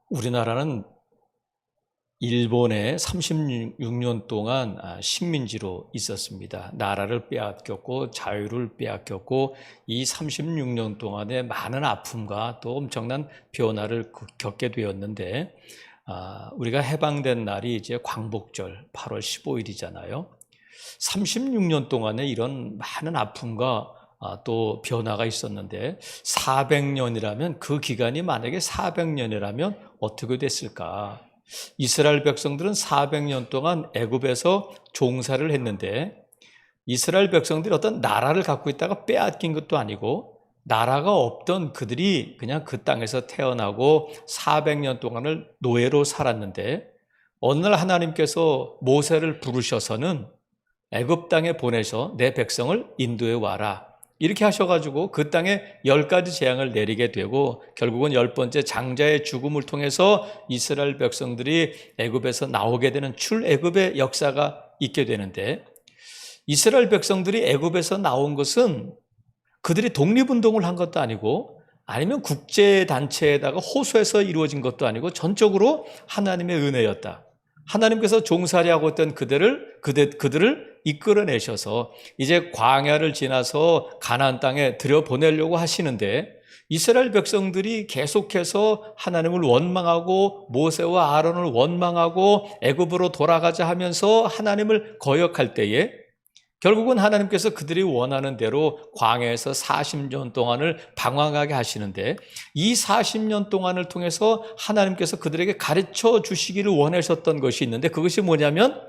우리나라는 일본에 36년 동안 식민지로 있었습니다. 나라를 빼앗겼고 자유를 빼앗겼고 이 36년 동안에 많은 아픔과 또 엄청난 변화를 겪게 되었는데 우리가 해방된 날이 이제 광복절 8월 15일이잖아요. 36년 동안에 이런 많은 아픔과 또 변화가 있었는데 400년이라면 그 기간이 만약에 400년이라면 어떻게 됐을까? 이스라엘 백성들은 400년 동안 애굽에서 종사를 했는데 이스라엘 백성들이 어떤 나라를 갖고 있다가 빼앗긴 것도 아니고 나라가 없던 그들이 그냥 그 땅에서 태어나고 400년 동안을 노예로 살았는데 어느 날 하나님께서 모세를 부르셔서는 애굽 땅에 보내서 내 백성을 인도해 와라. 이렇게 하셔가지고 그 땅에 10가지 재앙을 내리게 되고 결국은 10번째 장자의 죽음을 통해서 이스라엘 백성들이 애굽에서 나오게 되는 출애굽의 역사가 있게 되는데 이스라엘 백성들이 애굽에서 나온 것은 그들이 독립운동을 한 것도 아니고 아니면 국제단체에다가 호소해서 이루어진 것도 아니고 전적으로 하나님의 은혜였다. 하나님께서 종살이 하고 있던 그들을 이끌어내셔서 이제 광야를 지나서 가나안 땅에 들여보내려고 하시는데 이스라엘 백성들이 계속해서 하나님을 원망하고 모세와 아론을 원망하고 애굽으로 돌아가자 하면서 하나님을 거역할 때에 결국은 하나님께서 그들이 원하는 대로 광야에서 40년 동안을 방황하게 하시는데 이 40년 동안을 통해서 하나님께서 그들에게 가르쳐 주시기를 원하셨던 것이 있는데 그것이 뭐냐면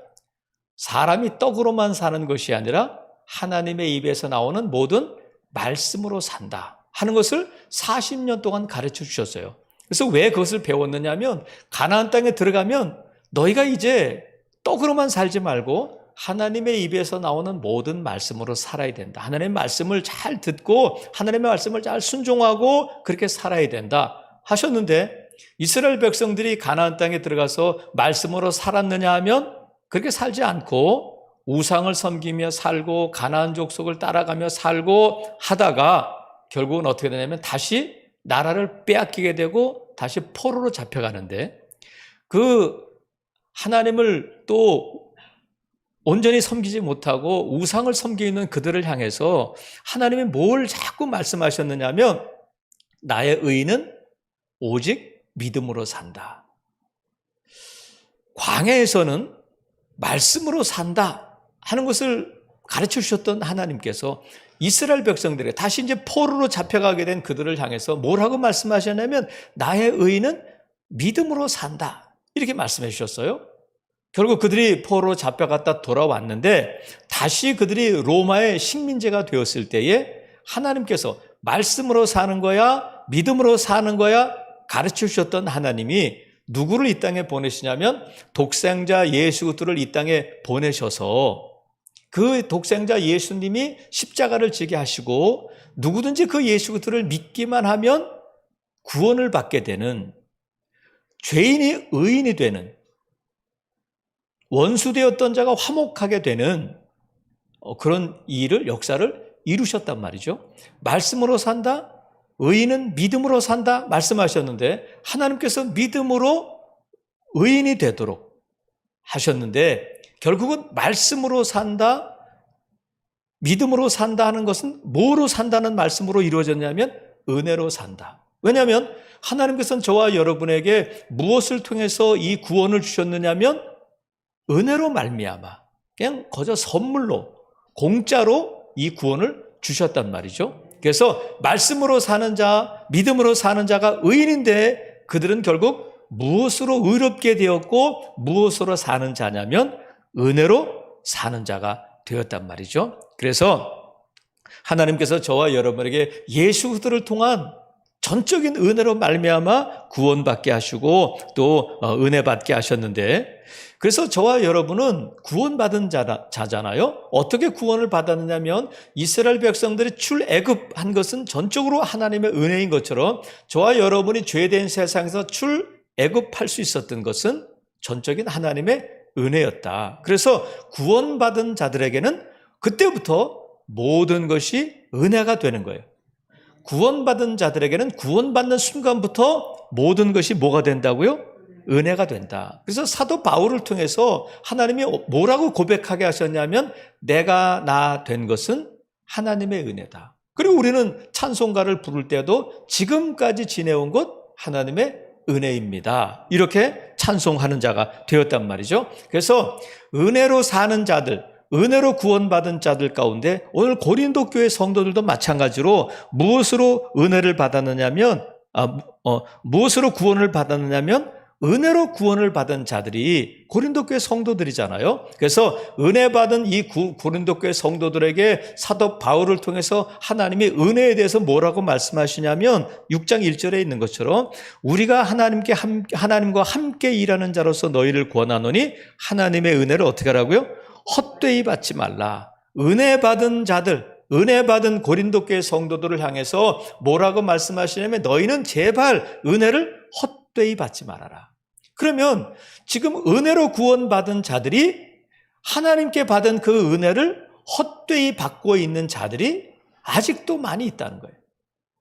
사람이 떡으로만 사는 것이 아니라 하나님의 입에서 나오는 모든 말씀으로 산다 하는 것을 40년 동안 가르쳐 주셨어요. 그래서 왜 그것을 배웠느냐 하면 가나안 땅에 들어가면 너희가 이제 떡으로만 살지 말고 하나님의 입에서 나오는 모든 말씀으로 살아야 된다. 하나님의 말씀을 잘 듣고 하나님의 말씀을 잘 순종하고 그렇게 살아야 된다 하셨는데 이스라엘 백성들이 가나안 땅에 들어가서 말씀으로 살았느냐 하면 그렇게 살지 않고 우상을 섬기며 살고 가나안 족속을 따라가며 살고 하다가 결국은 어떻게 되냐면 다시 나라를 빼앗기게 되고 다시 포로로 잡혀가는데 그 하나님을 또 온전히 섬기지 못하고 우상을 섬기는 그들을 향해서 하나님이 뭘 자꾸 말씀하셨느냐면 나의 의는 오직 믿음으로 산다. 광야에서는 말씀으로 산다 하는 것을 가르쳐 주셨던 하나님께서 이스라엘 백성들에게 다시 이제 포로로 잡혀가게 된 그들을 향해서 뭐라고 말씀하셨냐면 나의 의는 믿음으로 산다 이렇게 말씀해 주셨어요. 결국 그들이 포로로 잡혀갔다 돌아왔는데 다시 그들이 로마의 식민지가 되었을 때에 하나님께서 말씀으로 사는 거야 믿음으로 사는 거야 가르쳐 주셨던 하나님이 누구를 이 땅에 보내시냐면 독생자 예수 그리스도를 이 땅에 보내셔서 그 독생자 예수님이 십자가를 지게 하시고 누구든지 그 예수 그리스도를 믿기만 하면 구원을 받게 되는 죄인이 의인이 되는 원수되었던 자가 화목하게 되는 그런 역사를 이루셨단 말이죠. 말씀으로 산다, 의인은 믿음으로 산다 말씀하셨는데 하나님께서 믿음으로 의인이 되도록 하셨는데 결국은 말씀으로 산다, 믿음으로 산다 하는 것은 뭐로 산다는 말씀으로 이루어졌냐면 은혜로 산다. 왜냐하면 하나님께서는 저와 여러분에게 무엇을 통해서 이 구원을 주셨느냐면 은혜로 말미암아 그냥 거저 선물로 공짜로 이 구원을 주셨단 말이죠. 그래서 말씀으로 사는 자, 믿음으로 사는 자가 의인인데 그들은 결국 무엇으로 의롭게 되었고 무엇으로 사는 자냐면 은혜로 사는 자가 되었단 말이죠. 그래서 하나님께서 저와 여러분에게 예수 그리스도를 통한 전적인 은혜로 말미암아 구원받게 하시고 또 은혜 받게 하셨는데 그래서 저와 여러분은 구원받은 자잖아요. 어떻게 구원을 받았느냐면 이스라엘 백성들이 출애굽한 것은 전적으로 하나님의 은혜인 것처럼 저와 여러분이 죄된 세상에서 출애굽할 수 있었던 것은 전적인 하나님의 은혜였다. 그래서 구원받은 자들에게는 그때부터 모든 것이 은혜가 되는 거예요. 구원받은 자들에게는 구원받는 순간부터 모든 것이 뭐가 된다고요? 은혜가 된다. 그래서 사도 바울을 통해서 하나님이 뭐라고 고백하게 하셨냐면 내가 나 된 것은 하나님의 은혜다. 그리고 우리는 찬송가를 부를 때도 지금까지 지내온 것 하나님의 은혜입니다. 이렇게 찬송하는 자가 되었단 말이죠. 그래서 은혜로 사는 자들, 은혜로 구원받은 자들 가운데 오늘 고린도 교회 성도들도 마찬가지로 무엇으로 은혜를 받았느냐면 무엇으로 구원을 받았느냐면 은혜로 구원을 받은 자들이 고린도 교회 성도들이잖아요. 그래서 은혜 받은 이 고린도 교회 성도들에게 사도 바울을 통해서 하나님이 은혜에 대해서 뭐라고 말씀하시냐면 6장 1절에 있는 것처럼 우리가 하나님과 함께 일하는 자로서 너희를 권하노니 하나님의 은혜를 어떻게 하라고요? 헛되이 받지 말라. 은혜 받은 자들, 은혜 받은 고린도 교회 성도들을 향해서 뭐라고 말씀하시냐면 너희는 제발 은혜를 헛되이 받지 말아라. 그러면 지금 은혜로 구원받은 자들이 하나님께 받은 그 은혜를 헛되이 받고 있는 자들이 아직도 많이 있다는 거예요.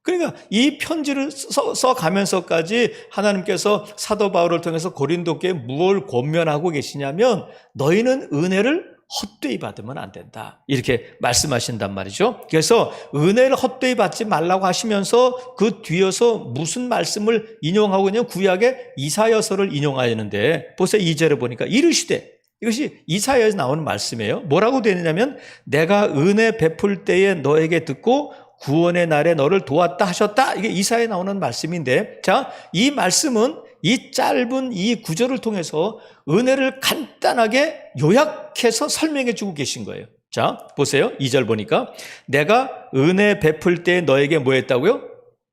그러니까 이 편지를 써가면서까지 하나님께서 사도 바울을 통해서 고린도 교회에 무엇을 권면하고 계시냐면 너희는 은혜를 헛되이 받으면 안 된다. 이렇게 말씀하신단 말이죠. 그래서 은혜를 헛되이 받지 말라고 하시면서 그 뒤에서 무슨 말씀을 인용하고 있냐면 구약의 이사야서를 인용하였는데 보세요. 2절에 보니까 이르시되 이것이 이사야에서 나오는 말씀이에요. 뭐라고 되느냐면 내가 은혜 베풀 때에 너에게 듣고 구원의 날에 너를 도왔다 하셨다. 이게 이사야에 나오는 말씀인데 자, 이 말씀은 이 짧은 이 구절을 통해서 은혜를 간단하게 요약해서 설명해 주고 계신 거예요. 자, 보세요. 2절 보니까 내가 은혜 베풀 때 너에게 뭐 했다고요?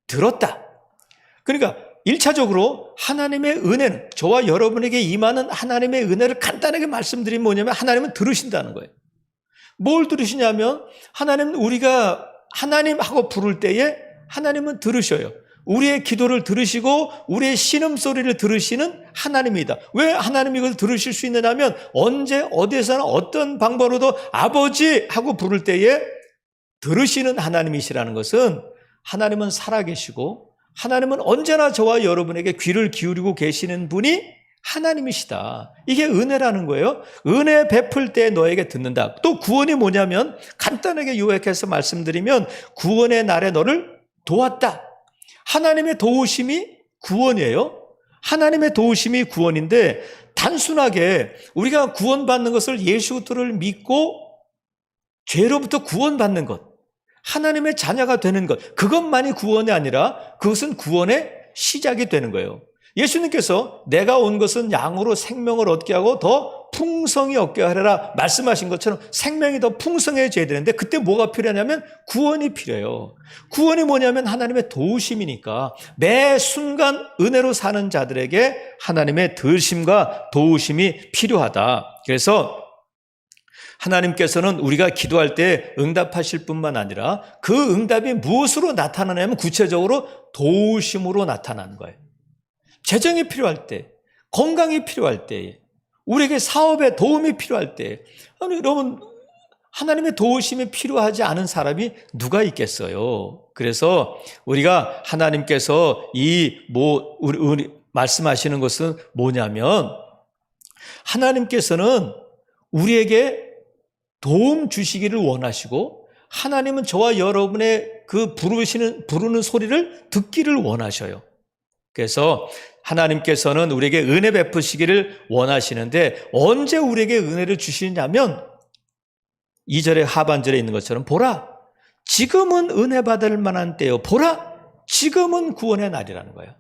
들었다. 그러니까 1차적으로 하나님의 은혜는 저와 여러분에게 임하는 하나님의 은혜를 간단하게 말씀드리면 뭐냐면 하나님은 들으신다는 거예요. 뭘 들으시냐면 하나님은 우리가 하나님하고 부를 때에 하나님은 들으셔요. 우리의 기도를 들으시고 우리의 신음소리를 들으시는 하나님이다. 왜 하나님이 이걸 들으실 수 있느냐 하면 언제 어디에서나 어떤 방법으로도 아버지 하고 부를 때에 들으시는 하나님이시라는 것은 하나님은 살아계시고 하나님은 언제나 저와 여러분에게 귀를 기울이고 계시는 분이 하나님이시다. 이게 은혜라는 거예요. 은혜 베풀 때 너에게 듣는다. 또 구원이 뭐냐면 간단하게 요약해서 말씀드리면 구원의 날에 너를 도왔다. 하나님의 도우심이 구원이에요. 하나님의 도우심이 구원인데 단순하게 우리가 구원받는 것을 예수를 믿고 죄로부터 구원받는 것, 하나님의 자녀가 되는 것, 그것만이 구원이 아니라 그것은 구원의 시작이 되는 거예요. 예수님께서 내가 온 것은 양으로 생명을 얻게 하고 더 풍성히 얻게 하리라 말씀하신 것처럼 생명이 더 풍성해져야 되는데 그때 뭐가 필요하냐면 구원이 필요해요. 구원이 뭐냐면 하나님의 도우심이니까 매 순간 은혜로 사는 자들에게 하나님의 들심과 도우심이 필요하다. 그래서 하나님께서는 우리가 기도할 때 응답하실 뿐만 아니라 그 응답이 무엇으로 나타나냐면 구체적으로 도우심으로 나타나는 거예요. 재정이 필요할 때, 건강이 필요할 때, 우리에게 사업에 도움이 필요할 때, 아니, 여러분, 하나님의 도우심이 필요하지 않은 사람이 누가 있겠어요? 그래서 우리가 하나님께서 우리 말씀하시는 것은 뭐냐면, 하나님께서는 우리에게 도움 주시기를 원하시고, 하나님은 저와 여러분의 그 부르는 소리를 듣기를 원하셔요. 그래서 하나님께서는 우리에게 은혜 베푸시기를 원하시는데 언제 우리에게 은혜를 주시냐면 2절의 하반절에 있는 것처럼 보라 지금은 은혜 받을 만한 때요 보라 지금은 구원의 날이라는 거예요.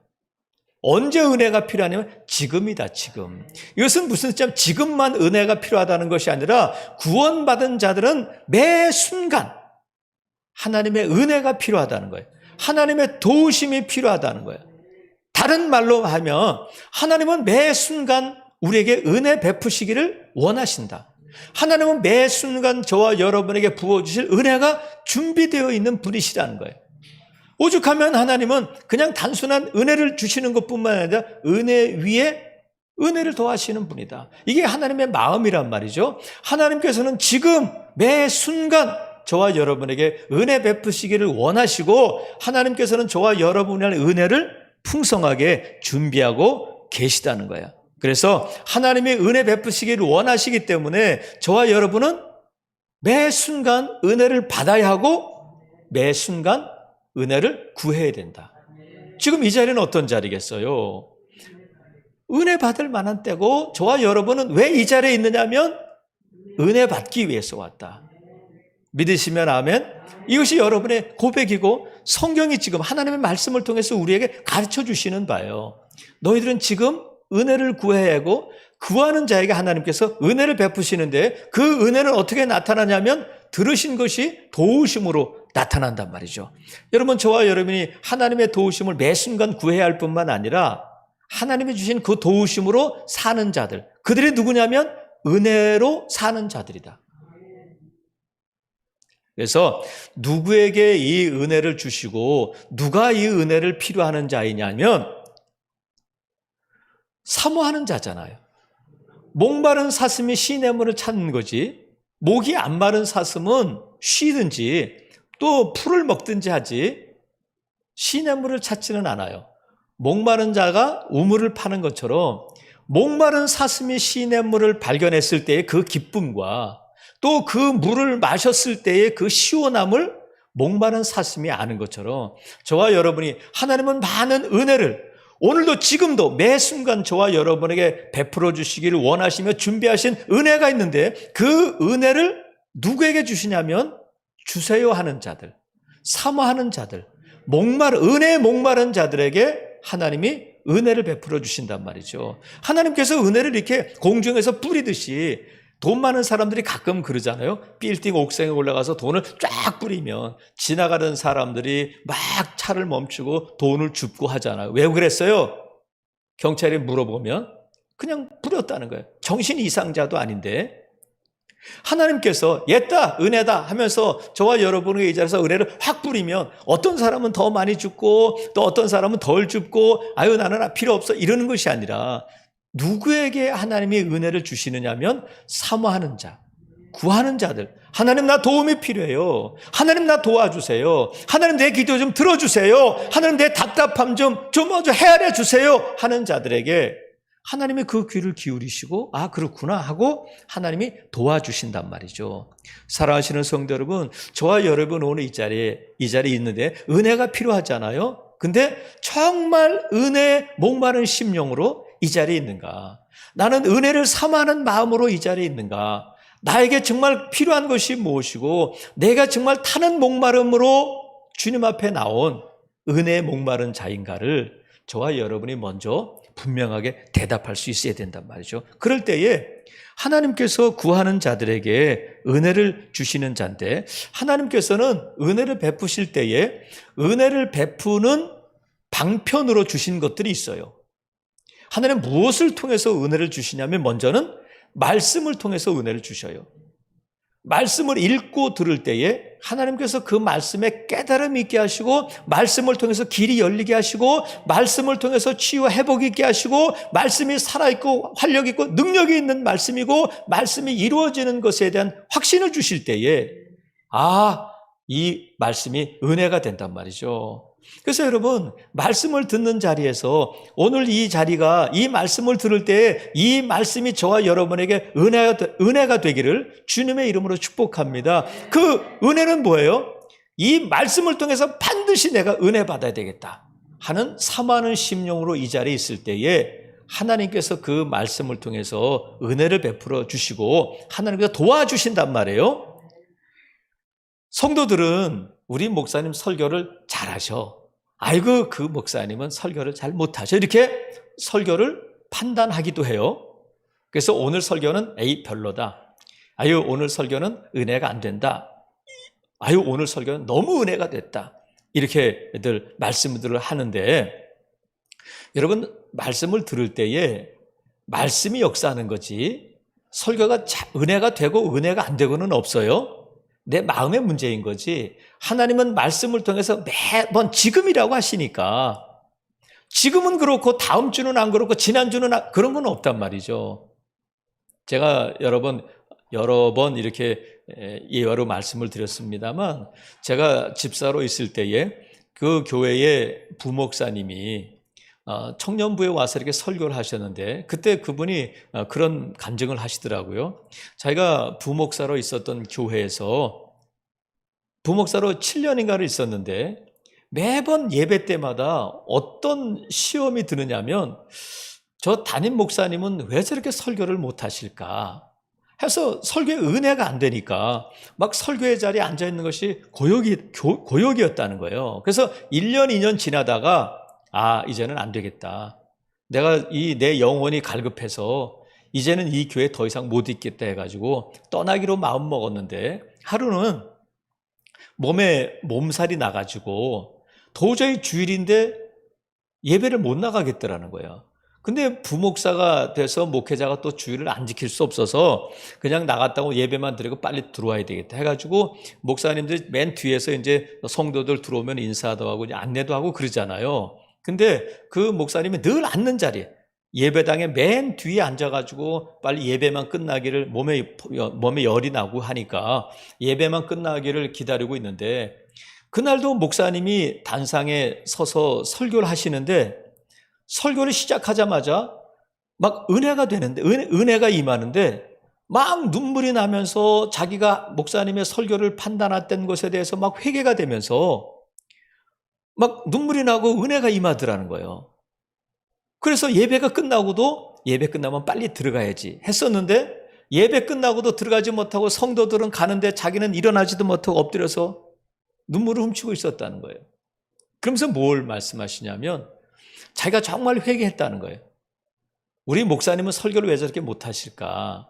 언제 은혜가 필요하냐면 지금이다. 지금. 이것은 무슨 뜻이냐면 지금만 은혜가 필요하다는 것이 아니라 구원받은 자들은 매 순간 하나님의 은혜가 필요하다는 거예요. 하나님의 도우심이 필요하다는 거예요. 다른 말로 하면 하나님은 매 순간 우리에게 은혜 베푸시기를 원하신다. 하나님은 매 순간 저와 여러분에게 부어주실 은혜가 준비되어 있는 분이시라는 거예요. 오죽하면 하나님은 그냥 단순한 은혜를 주시는 것뿐만 아니라 은혜 위에 은혜를 더하시는 분이다. 이게 하나님의 마음이란 말이죠. 하나님께서는 지금 매 순간 저와 여러분에게 은혜 베푸시기를 원하시고 하나님께서는 저와 여러분의 은혜를 풍성하게 준비하고 계시다는 거야. 그래서 하나님의 은혜 베푸시기를 원하시기 때문에 저와 여러분은 매 순간 은혜를 받아야 하고 매 순간 은혜를 구해야 된다. 지금 이 자리는 어떤 자리겠어요? 은혜 받을 만한 때고 저와 여러분은 왜 이 자리에 있느냐면 은혜 받기 위해서 왔다. 믿으시면 아멘. 이것이 여러분의 고백이고 성경이 지금 하나님의 말씀을 통해서 우리에게 가르쳐 주시는 바예요. 너희들은 지금 은혜를 구해야 하고 구하는 자에게 하나님께서 은혜를 베푸시는데 그 은혜는 어떻게 나타나냐면 들으신 것이 도우심으로 나타난단 말이죠. 여러분, 저와 여러분이 하나님의 도우심을 매 순간 구해야 할 뿐만 아니라 하나님이 주신 그 도우심으로 사는 자들, 그들이 누구냐면 은혜로 사는 자들이다. 그래서 누구에게 이 은혜를 주시고 누가 이 은혜를 필요하는 자이냐면 사모하는 자잖아요. 목마른 사슴이 시냇물을 찾는 거지, 목이 안 마른 사슴은 쉬든지 또 풀을 먹든지 하지 시냇물을 찾지는 않아요. 목마른 자가 우물을 파는 것처럼 목마른 사슴이 시냇물을 발견했을 때의 그 기쁨과 또 그 물을 마셨을 때의 그 시원함을 목마른 사슴이 아는 것처럼 저와 여러분이 하나님은 많은 은혜를 오늘도 지금도 매 순간 저와 여러분에게 베풀어 주시기를 원하시며 준비하신 은혜가 있는데 그 은혜를 누구에게 주시냐면 주세요 하는 자들, 사모하는 자들, 은혜에 목마른 자들에게 하나님이 은혜를 베풀어 주신단 말이죠. 하나님께서 은혜를 이렇게 공중에서 뿌리듯이 돈 많은 사람들이 가끔 그러잖아요. 빌딩 옥상에 올라가서 돈을 쫙 뿌리면 지나가는 사람들이 막 차를 멈추고 돈을 줍고 하잖아요. 왜 그랬어요? 경찰이 물어보면 그냥 뿌렸다는 거예요. 정신 이상자도 아닌데. 하나님께서 옛다 은혜다 하면서 저와 여러분에게 이 자리에서 은혜를 확 뿌리면 어떤 사람은 더 많이 줍고 또 어떤 사람은 덜 줍고 아유 나는 필요 없어 이러는 것이 아니라 누구에게 하나님이 은혜를 주시느냐면 사모하는 자, 구하는 자들. 하나님 나 도움이 필요해요. 하나님 나 도와주세요. 하나님 내 기도 좀 들어주세요. 하나님 내 답답함 좀 헤아려 주세요 하는 자들에게 하나님이 그 귀를 기울이시고 아 그렇구나 하고 하나님이 도와주신단 말이죠. 사랑하시는 성도 여러분, 저와 여러분 오늘 이 자리에 있는데 은혜가 필요하잖아요. 근데 정말 은혜에 목마른 심령으로 이 자리에 있는가? 나는 은혜를 사모하는 마음으로 이 자리에 있는가? 나에게 정말 필요한 것이 무엇이고 내가 정말 타는 목마름으로 주님 앞에 나온 은혜에 목마른 자인가를 저와 여러분이 먼저 분명하게 대답할 수 있어야 된단 말이죠. 그럴 때에 하나님께서 구하는 자들에게 은혜를 주시는 자인데 하나님께서는 은혜를 베푸실 때에 은혜를 베푸는 방편으로 주신 것들이 있어요. 하나님 무엇을 통해서 은혜를 주시냐면 먼저는 말씀을 통해서 은혜를 주셔요. 말씀을 읽고 들을 때에 하나님께서 그 말씀에 깨달음이 있게 하시고 말씀을 통해서 길이 열리게 하시고 말씀을 통해서 치유와 회복이 있게 하시고 말씀이 살아있고 활력있고 능력이 있는 말씀이고 말씀이 이루어지는 것에 대한 확신을 주실 때에 이 말씀이 은혜가 된단 말이죠. 그래서 여러분 말씀을 듣는 자리에서 오늘 이 자리가 이 말씀을 들을 때 이 말씀이 저와 여러분에게 은혜가 되기를 주님의 이름으로 축복합니다. 그 은혜는 뭐예요? 이 말씀을 통해서 반드시 내가 은혜 받아야 되겠다 하는 사모하는 심령으로 이 자리에 있을 때에 하나님께서 그 말씀을 통해서 은혜를 베풀어 주시고 하나님께서 도와주신단 말이에요. 성도들은 우리 목사님 설교를 잘하셔. 아이고 그 목사님은 설교를 잘 못하셔. 이렇게 설교를 판단하기도 해요. 그래서 오늘 설교는 별로다. 아유 오늘 설교는 은혜가 안 된다. 아유 오늘 설교는 너무 은혜가 됐다. 이렇게들 말씀들을 하는데 여러분 말씀을 들을 때에 말씀이 역사하는 거지 설교가 은혜가 되고 은혜가 안 되고는 없어요. 내 마음의 문제인 거지 하나님은 말씀을 통해서 매번 지금이라고 하시니까 지금은 그렇고 다음 주는 안 그렇고 지난주는 그런 건 없단 말이죠. 제가 여러 번 이렇게 예화로 말씀을 드렸습니다만 제가 집사로 있을 때에 그 교회의 부목사님이 청년부에 와서 이렇게 설교를 하셨는데 그때 그분이 그런 간증을 하시더라고요. 자기가 부목사로 있었던 교회에서 부목사로 7년인가를 있었는데 매번 예배 때마다 어떤 시험이 드느냐면 저 담임 목사님은 왜 저렇게 설교를 못하실까 해서 설교에 은혜가 안 되니까 막 설교의 자리에 앉아 있는 것이 고역이었다는 거예요. 그래서 1년, 2년 지나다가 이제는 안 되겠다. 내가 내 영혼이 갈급해서 이제는 이 교회 더 이상 못 있겠다 해가지고 떠나기로 마음 먹었는데 하루는 몸에 몸살이 나가지고 도저히 주일인데 예배를 못 나가겠더라는 거예요. 근데 부목사가 돼서 목회자가 또 주일을 안 지킬 수 없어서 그냥 나갔다고 예배만 드리고 빨리 들어와야 되겠다 해가지고 목사님들 맨 뒤에서 이제 성도들 들어오면 인사도 하고 안내도 하고 그러잖아요. 근데 그 목사님이 늘 앉는 자리에 예배당에 맨 뒤에 앉아가지고 빨리 예배만 끝나기를 몸에 열이 나고 하니까 예배만 끝나기를 기다리고 있는데 그날도 목사님이 단상에 서서 설교를 하시는데 설교를 시작하자마자 막 은혜가 되는데 은혜가 임하는데 막 눈물이 나면서 자기가 목사님의 설교를 판단했던 것에 대해서 막 회개가 되면서 막 눈물이 나고 은혜가 임하더라는 거예요. 그래서 예배가 끝나고도 예배 끝나면 빨리 들어가야지 했었는데 예배 끝나고도 들어가지 못하고 성도들은 가는데 자기는 일어나지도 못하고 엎드려서 눈물을 훔치고 있었다는 거예요. 그러면서 뭘 말씀하시냐면 자기가 정말 회개했다는 거예요. 우리 목사님은 설교를 왜 저렇게 못하실까?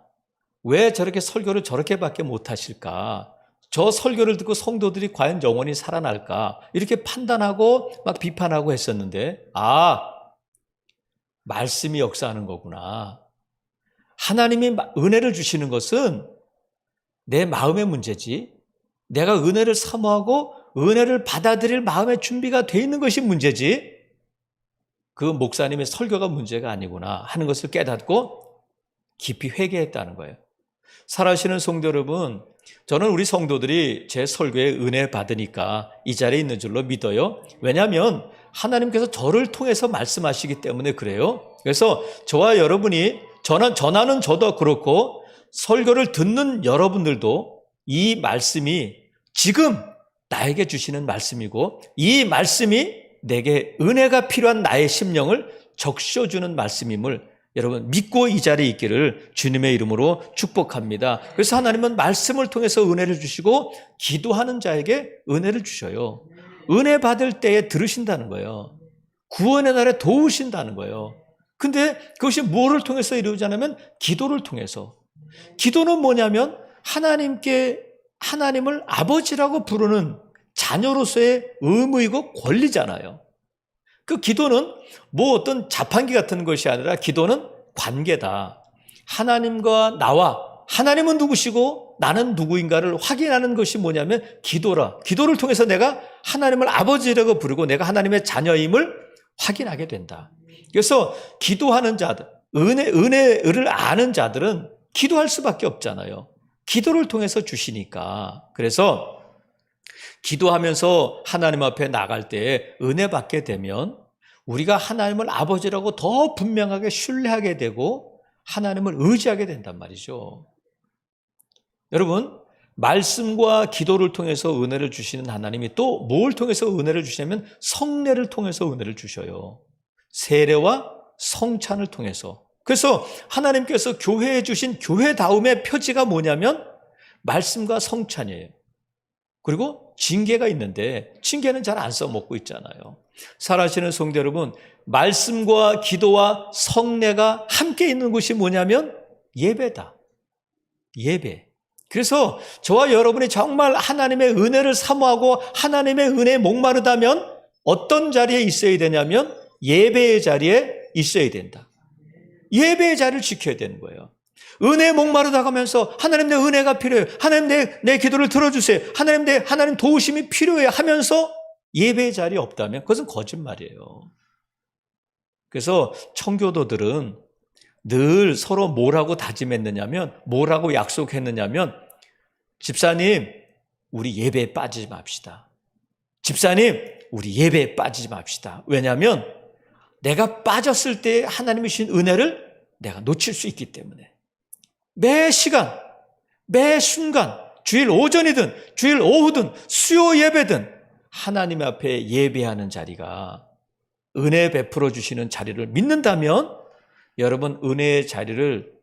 왜 저렇게 설교를 저렇게밖에 못하실까? 저 설교를 듣고 성도들이 과연 영원히 살아날까? 이렇게 판단하고 막 비판하고 했었는데 말씀이 역사하는 거구나. 하나님이 은혜를 주시는 것은 내 마음의 문제지 내가 은혜를 사모하고 은혜를 받아들일 마음의 준비가 돼 있는 것이 문제지 그 목사님의 설교가 문제가 아니구나 하는 것을 깨닫고 깊이 회개했다는 거예요. 살아계시는 성도 여러분, 저는 우리 성도들이 제 설교에 은혜 받으니까 이 자리에 있는 줄로 믿어요. 왜냐하면 하나님께서 저를 통해서 말씀하시기 때문에 그래요. 그래서 저와 여러분이 전하는 저도 그렇고 설교를 듣는 여러분들도 이 말씀이 지금 나에게 주시는 말씀이고 이 말씀이 내게 은혜가 필요한 나의 심령을 적셔주는 말씀임을 여러분 믿고 이 자리에 있기를 주님의 이름으로 축복합니다. 그래서 하나님은 말씀을 통해서 은혜를 주시고 기도하는 자에게 은혜를 주셔요. 은혜 받을 때에 들으신다는 거예요. 구원의 날에 도우신다는 거예요. 근데 그것이 뭐를 통해서 이루어지냐면 기도를 통해서. 기도는 뭐냐면 하나님을 아버지라고 부르는 자녀로서의 의무이고 권리잖아요. 그 기도는 뭐 어떤 자판기 같은 것이 아니라 기도는 관계다. 하나님과 나와 하나님은 누구시고 나는 누구인가를 확인하는 것이 뭐냐면 기도라. 기도를 통해서 내가 하나님을 아버지라고 부르고 내가 하나님의 자녀임을 확인하게 된다. 그래서 기도하는 자들, 은혜를 아는 자들은 기도할 수밖에 없잖아요. 기도를 통해서 주시니까. 그래서 기도하면서 하나님 앞에 나갈 때 은혜 받게 되면 우리가 하나님을 아버지라고 더 분명하게 신뢰하게 되고 하나님을 의지하게 된단 말이죠. 여러분, 말씀과 기도를 통해서 은혜를 주시는 하나님이 또 뭘 통해서 은혜를 주시냐면 성례를 통해서 은혜를 주셔요. 세례와 성찬을 통해서. 그래서 하나님께서 교회에 주신 교회다움의 표지가 뭐냐면 말씀과 성찬이에요. 그리고 징계가 있는데 징계는 잘 안 써먹고 있잖아요. 살아계시는 성도 여러분, 말씀과 기도와 성례가 함께 있는 곳이 뭐냐면 예배다. 예배. 그래서 저와 여러분이 정말 하나님의 은혜를 사모하고 하나님의 은혜에 목마르다면 어떤 자리에 있어야 되냐면 예배의 자리에 있어야 된다. 예배의 자리를 지켜야 되는 거예요. 은혜에 목마르다 하면서 하나님 내 은혜가 필요해요. 하나님 내 기도를 들어주세요. 하나님 도우심이 필요해요 하면서 예배의 자리에 없다면 그것은 거짓말이에요. 그래서 청교도들은 늘 서로 뭐라고 다짐했느냐면 뭐라고 약속했느냐면 집사님 우리 예배에 빠지지 맙시다. 집사님 우리 예배에 빠지지 맙시다. 왜냐하면 내가 빠졌을 때 하나님이 주신 은혜를 내가 놓칠 수 있기 때문에 매 시간, 매 순간, 주일 오전이든 주일 오후든 수요 예배든 하나님 앞에 예배하는 자리가 은혜 베풀어 주시는 자리를 믿는다면 여러분 은혜의 자리를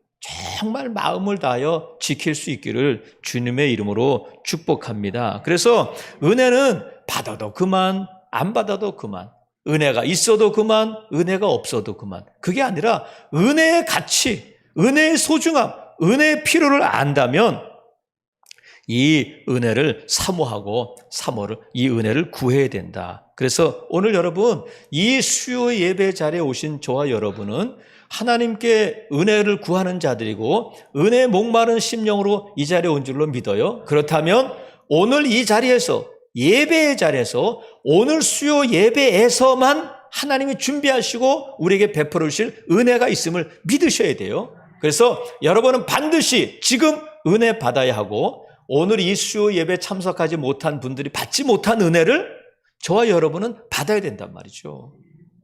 정말 마음을 다하여 지킬 수 있기를 주님의 이름으로 축복합니다. 그래서 은혜는 받아도 그만, 안 받아도 그만, 은혜가 있어도 그만, 은혜가 없어도 그만. 그게 아니라 은혜의 가치, 은혜의 소중함, 은혜의 필요를 안다면 이 은혜를 사모하고 이 은혜를 구해야 된다. 그래서 오늘 여러분 이 수요 예배 자리에 오신 저와 여러분은 하나님께 은혜를 구하는 자들이고 은혜에 목마른 심령으로 이 자리에 온 줄로 믿어요. 그렇다면 오늘 이 자리에서 예배의 자리에서 오늘 수요 예배에서만 하나님이 준비하시고 우리에게 베풀어 주실 은혜가 있음을 믿으셔야 돼요. 그래서 여러분은 반드시 지금 은혜 받아야 하고 오늘 이 수요 예배 참석하지 못한 분들이 받지 못한 은혜를 저와 여러분은 받아야 된단 말이죠.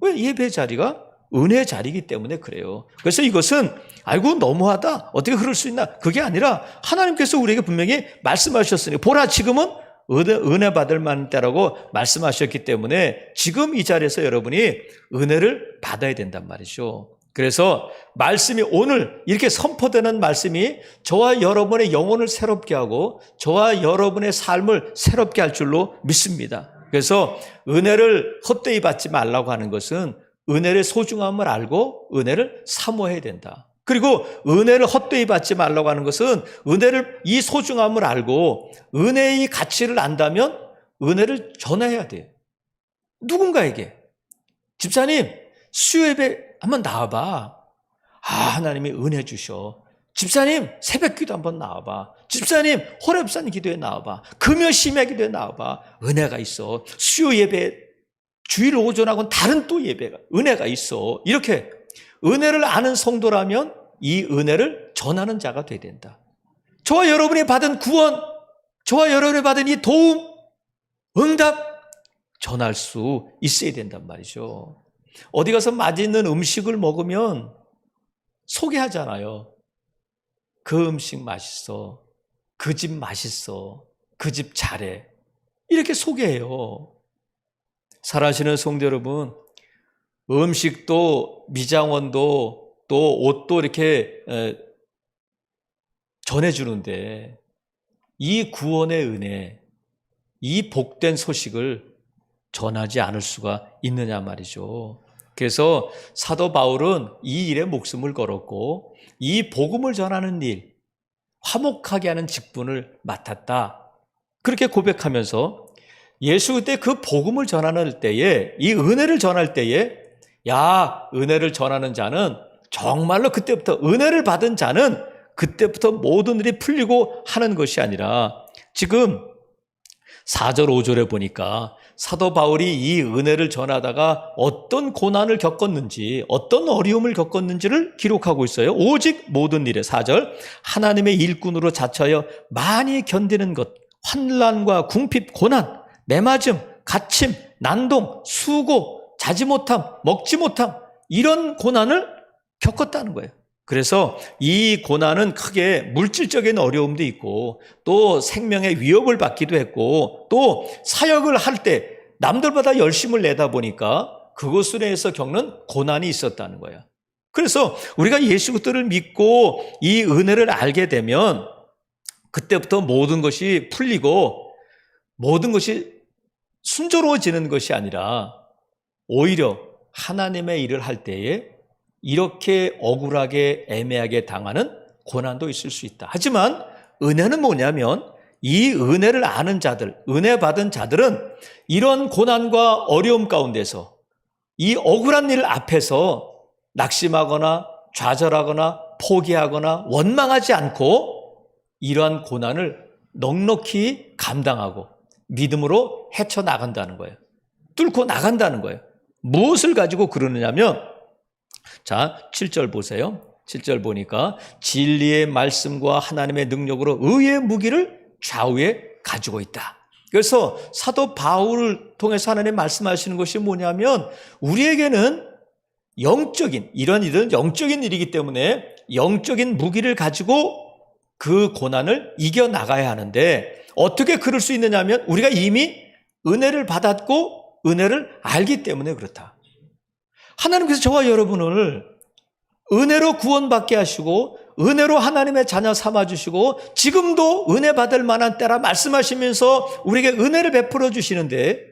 왜? 예배 자리가 은혜의 자리이기 때문에 그래요. 그래서 이것은 아이고 너무하다, 어떻게 그럴 수 있나, 그게 아니라 하나님께서 우리에게 분명히 말씀하셨으니 보라 지금은 은혜 받을 만한 때라고 말씀하셨기 때문에 지금 이 자리에서 여러분이 은혜를 받아야 된단 말이죠. 그래서 말씀이 오늘 이렇게 선포되는 말씀이 저와 여러분의 영혼을 새롭게 하고 저와 여러분의 삶을 새롭게 할 줄로 믿습니다. 그래서 은혜를 헛되이 받지 말라고 하는 것은 은혜의 소중함을 알고 은혜를 사모해야 된다. 그리고 은혜를 헛되이 받지 말라고 하는 것은 은혜를 이 소중함을 알고 은혜의 가치를 안다면 은혜를 전해야 돼요. 누군가에게 집사님 수요 예배 한번 나와봐. 하나님이 은혜 주셔. 집사님 새벽기도 한번 나와봐. 집사님 호렙산 기도에 나와봐. 금요 심야 기도에 나와봐. 은혜가 있어. 수요 예배 주일 오전하고는 다른 또 예배가 은혜가 있어. 이렇게 은혜를 아는 성도라면 이 은혜를 전하는 자가 돼야 된다. 저와 여러분이 받은 구원, 저와 여러분이 받은 이 도움, 응답 전할 수 있어야 된단 말이죠. 어디 가서 맛있는 음식을 먹으면 소개하잖아요. 그 음식 맛있어. 그 집 맛있어. 그 집 잘해. 이렇게 소개해요. 사랑하시는 성도 여러분, 음식도 미장원도 또 옷도 이렇게 전해주는데 이 구원의 은혜, 이 복된 소식을 전하지 않을 수가 있느냐 말이죠. 그래서 사도 바울은 이 일에 목숨을 걸었고 이 복음을 전하는 일, 화목하게 하는 직분을 맡았다. 그렇게 고백하면서 예수 그때 그 복음을 전하는 때에 이 은혜를 전할 때에 은혜를 전하는 자는 정말로 그때부터 은혜를 받은 자는 그때부터 모든 일이 풀리고 하는 것이 아니라 지금 4절 5절에 보니까 사도 바울이 이 은혜를 전하다가 어떤 고난을 겪었는지 어떤 어려움을 겪었는지를 기록하고 있어요. 오직 모든 일에 4절 하나님의 일꾼으로 자처하여 많이 견디는 것, 환난과 궁핍, 고난, 매맞음, 갇힘, 난동, 수고, 자지 못함, 먹지 못함 이런 고난을 겪었다는 거예요. 그래서 이 고난은 크게 물질적인 어려움도 있고 또 생명의 위협을 받기도 했고 또 사역을 할 때 남들보다 열심을 내다 보니까 그것으로 해서 겪는 고난이 있었다는 거예요. 그래서 우리가 예수 그리스도를 믿고 이 은혜를 알게 되면 그때부터 모든 것이 풀리고 모든 것이 순조로워지는 것이 아니라 오히려 하나님의 일을 할 때에 이렇게 억울하게 애매하게 당하는 고난도 있을 수 있다. 하지만 은혜는 뭐냐면 이 은혜를 아는 자들, 은혜 받은 자들은 이런 고난과 어려움 가운데서 이 억울한 일 앞에서 낙심하거나 좌절하거나 포기하거나 원망하지 않고 이러한 고난을 넉넉히 감당하고 믿음으로 헤쳐나간다는 거예요. 뚫고 나간다는 거예요. 무엇을 가지고 그러느냐면 자, 7절 보세요. 7절 보니까 진리의 말씀과 하나님의 능력으로 의의 무기를 좌우에 가지고 있다. 그래서 사도 바울을 통해서 하나님 말씀하시는 것이 뭐냐면 우리에게는 영적인 이런 일은 영적인 일이기 때문에 영적인 무기를 가지고 그 고난을 이겨나가야 하는데 어떻게 그럴 수 있느냐 하면 우리가 이미 은혜를 받았고 은혜를 알기 때문에 그렇다. 하나님께서 저와 여러분을 은혜로 구원받게 하시고 은혜로 하나님의 자녀 삼아주시고 지금도 은혜 받을 만한 때라 말씀하시면서 우리에게 은혜를 베풀어 주시는데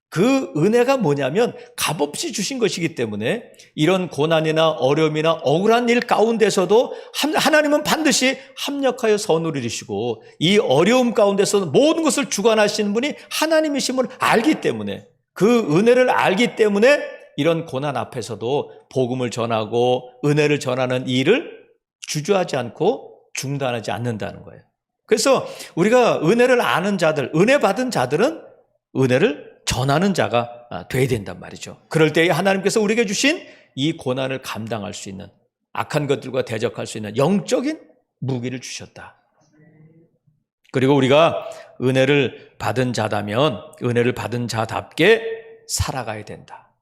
그 은혜가 뭐냐면 값없이 주신 것이기 때문에 이런 고난이나 어려움이나 억울한 일 가운데서도 하나님은 반드시 합력하여 선을 이루시고 이 어려움 가운데서도 모든 것을 주관하시는 분이 하나님이심을 알기 때문에 그 은혜를 알기 때문에 이런 고난 앞에서도 복음을 전하고 은혜를 전하는 일을 주저하지 않고 중단하지 않는다는 거예요. 그래서 우리가 은혜를 아는 자들, 은혜 받은 자들은 은혜를 전하는 자가 돼야 된단 말이죠. 그럴 때에 하나님께서 우리에게 주신 이 고난을 감당할 수 있는 악한 것들과 대적할 수 있는 영적인 무기를 주셨다. 그리고 우리가 은혜를 받은 자다면 은혜를 받은 자답게 살아가야 된다.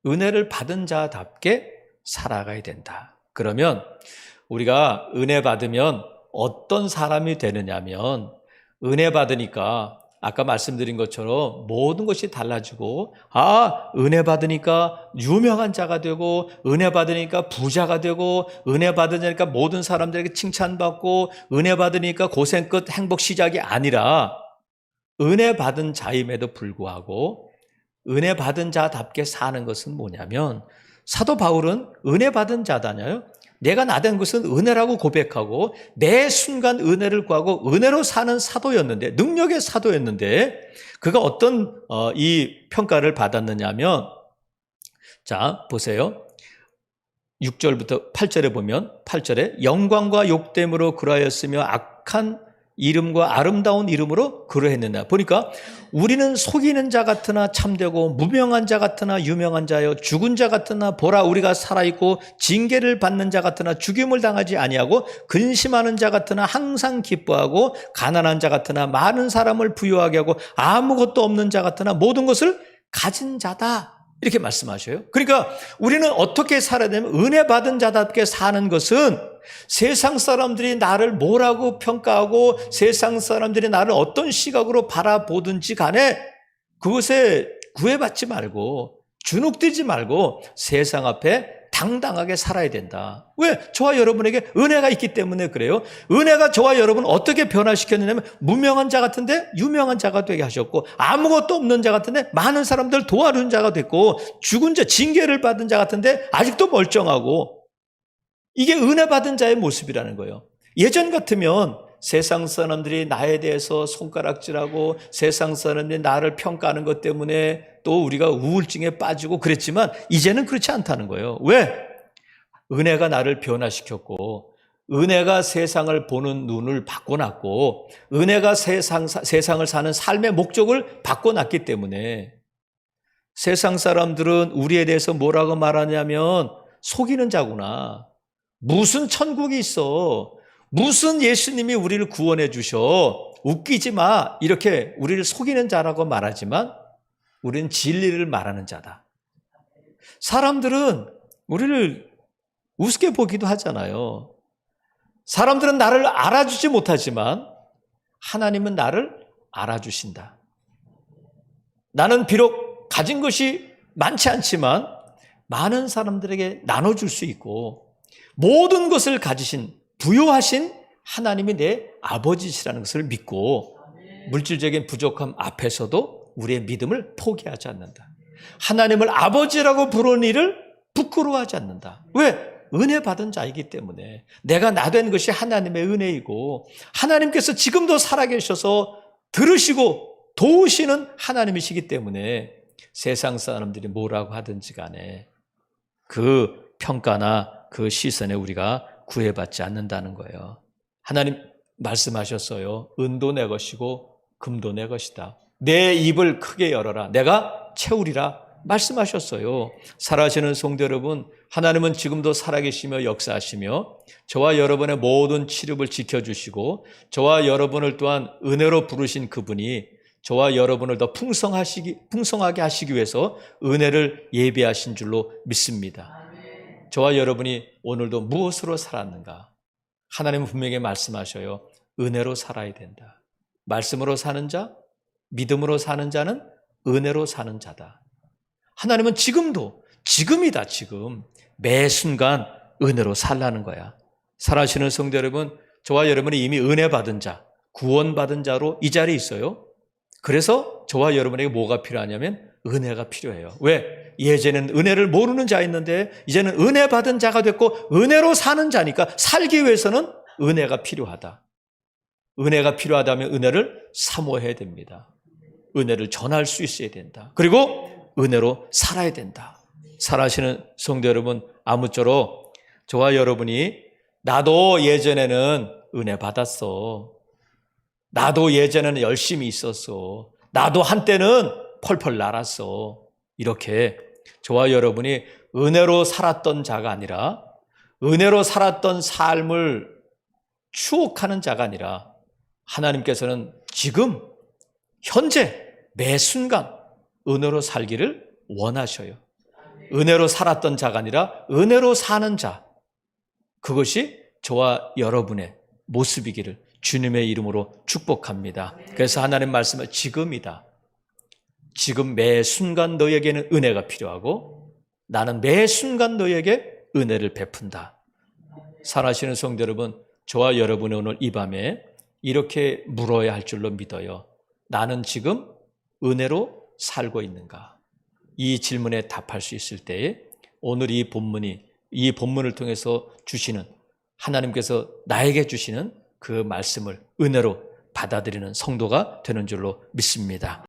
은혜를 받은 자답게 살아가야 된다. 그러면 우리가 은혜 받으면 어떤 사람이 되느냐면 은혜 받으니까 아까 말씀드린 것처럼 모든 것이 달라지고 은혜 받으니까 유명한 자가 되고 은혜 받으니까 부자가 되고 은혜 받으니까 모든 사람들에게 칭찬받고 은혜 받으니까 고생 끝 행복 시작이 아니라 은혜 받은 자임에도 불구하고 은혜 받은 자답게 사는 것은 뭐냐면 사도 바울은 은혜 받은 자다녀요. 내가 나된 것은 은혜라고 고백하고 매 순간 은혜를 구하고 은혜로 사는 사도였는데 능력의 사도였는데 그가 어떤 이 평가를 받았느냐면 자 보세요. 6절부터 8절에 보면 8절에 영광과 욕됨으로 그러하였으며 악한 이름과 아름다운 이름으로 그러했느냐. 보니까 우리는 속이는 자 같으나 참되고 무명한 자 같으나 유명한 자여 죽은 자 같으나 보라 우리가 살아있고 징계를 받는 자 같으나 죽임을 당하지 아니하고 근심하는 자 같으나 항상 기뻐하고 가난한 자 같으나 많은 사람을 부유하게 하고 아무것도 없는 자 같으나 모든 것을 가진 자다. 이렇게 말씀하셔요. 그러니까 우리는 어떻게 살아야 되냐면 은혜 받은 자답게 사는 것은 세상 사람들이 나를 뭐라고 평가하고 세상 사람들이 나를 어떤 시각으로 바라보든지 간에 그것에 구애받지 말고 주눅들지 말고 세상 앞에 당당하게 살아야 된다. 왜? 저와 여러분에게 은혜가 있기 때문에 그래요. 은혜가 저와 여러분을 어떻게 변화시켰느냐면 무명한 자 같은데 유명한 자가 되게 하셨고 아무것도 없는 자 같은데 많은 사람들 도와준 자가 됐고 죽은 자 징계를 받은 자 같은데 아직도 멀쩡하고 이게 은혜 받은 자의 모습이라는 거예요. 예전 같으면 세상 사람들이 나에 대해서 손가락질하고 세상 사람들이 나를 평가하는 것 때문에 또 우리가 우울증에 빠지고 그랬지만 이제는 그렇지 않다는 거예요. 왜? 은혜가 나를 변화시켰고 은혜가 세상을 보는 눈을 바꿔놨고 은혜가 세상을 사는 삶의 목적을 바꿔놨기 때문에 세상 사람들은 우리에 대해서 뭐라고 말하냐면 속이는 자구나. 무슨 천국이 있어? 무슨 예수님이 우리를 구원해 주셔? 웃기지 마. 이렇게 우리를 속이는 자라고 말하지만 우리는 진리를 말하는 자다. 사람들은 우리를 우습게 보기도 하잖아요. 사람들은 나를 알아주지 못하지만 하나님은 나를 알아주신다. 나는 비록 가진 것이 많지 않지만 많은 사람들에게 나눠줄 수 있고 모든 것을 가지신 부요하신 하나님이 내 아버지시라는 것을 믿고 물질적인 부족함 앞에서도 우리의 믿음을 포기하지 않는다. 하나님을 아버지라고 부르는 일을 부끄러워하지 않는다. 왜? 은혜 받은 자이기 때문에 내가 나된 것이 하나님의 은혜이고 하나님께서 지금도 살아계셔서 들으시고 도우시는 하나님이시기 때문에 세상 사람들이 뭐라고 하든지 간에 그 평가나 그 시선에 우리가 구애받지 않는다는 거예요. 하나님 말씀하셨어요. 은도 내 것이고 금도 내 것이다. 내 입을 크게 열어라. 내가 채우리라 말씀하셨어요. 살아계시는 성도 여러분, 하나님은 지금도 살아계시며 역사하시며 저와 여러분의 모든 치료를 지켜주시고 저와 여러분을 또한 은혜로 부르신 그분이 저와 여러분을 더 풍성하게 하시기 위해서 은혜를 예비하신 줄로 믿습니다. 저와 여러분이 오늘도 무엇으로 살았는가? 하나님은 분명히 말씀하셔요. 은혜로 살아야 된다. 말씀으로 사는 자, 믿음으로 사는 자는 은혜로 사는 자다. 하나님은 지금도, 지금이다, 지금. 매 순간 은혜로 살라는 거야. 살아시는 성도 여러분, 저와 여러분이 이미 은혜 받은 자, 구원받은 자로 이 자리에 있어요. 그래서 저와 여러분에게 뭐가 필요하냐면 은혜가 필요해요. 왜? 예전에는 은혜를 모르는 자였는데 이제는 은혜 받은 자가 됐고 은혜로 사는 자니까 살기 위해서는 은혜가 필요하다. 은혜가 필요하다면 은혜를 사모해야 됩니다. 은혜를 전할 수 있어야 된다. 그리고 은혜로 살아야 된다. 살아시는 성도 여러분, 아무쪼록 저와 여러분이 나도 예전에는 은혜 받았어. 나도 예전에는 열심히 있었어. 나도 한때는 펄펄 날았어. 이렇게 저와 여러분이 은혜로 살았던 자가 아니라 은혜로 살았던 삶을 추억하는 자가 아니라 하나님께서는 지금 현재 매 순간 은혜로 살기를 원하셔요. 은혜로 살았던 자가 아니라 은혜로 사는 자, 그것이 저와 여러분의 모습이기를 주님의 이름으로 축복합니다. 그래서 하나님 말씀은 지금이다. 지금 매 순간 너에게는 은혜가 필요하고 나는 매 순간 너에게 은혜를 베푼다. 살아시는 성도 여러분, 저와 여러분이 오늘 이 밤에 이렇게 물어야 할 줄로 믿어요. 나는 지금 은혜로 살고 있는가? 이 질문에 답할 수 있을 때에 오늘 이 본문을 통해서 주시는 하나님께서 나에게 주시는 그 말씀을 은혜로 받아들이는 성도가 되는 줄로 믿습니다.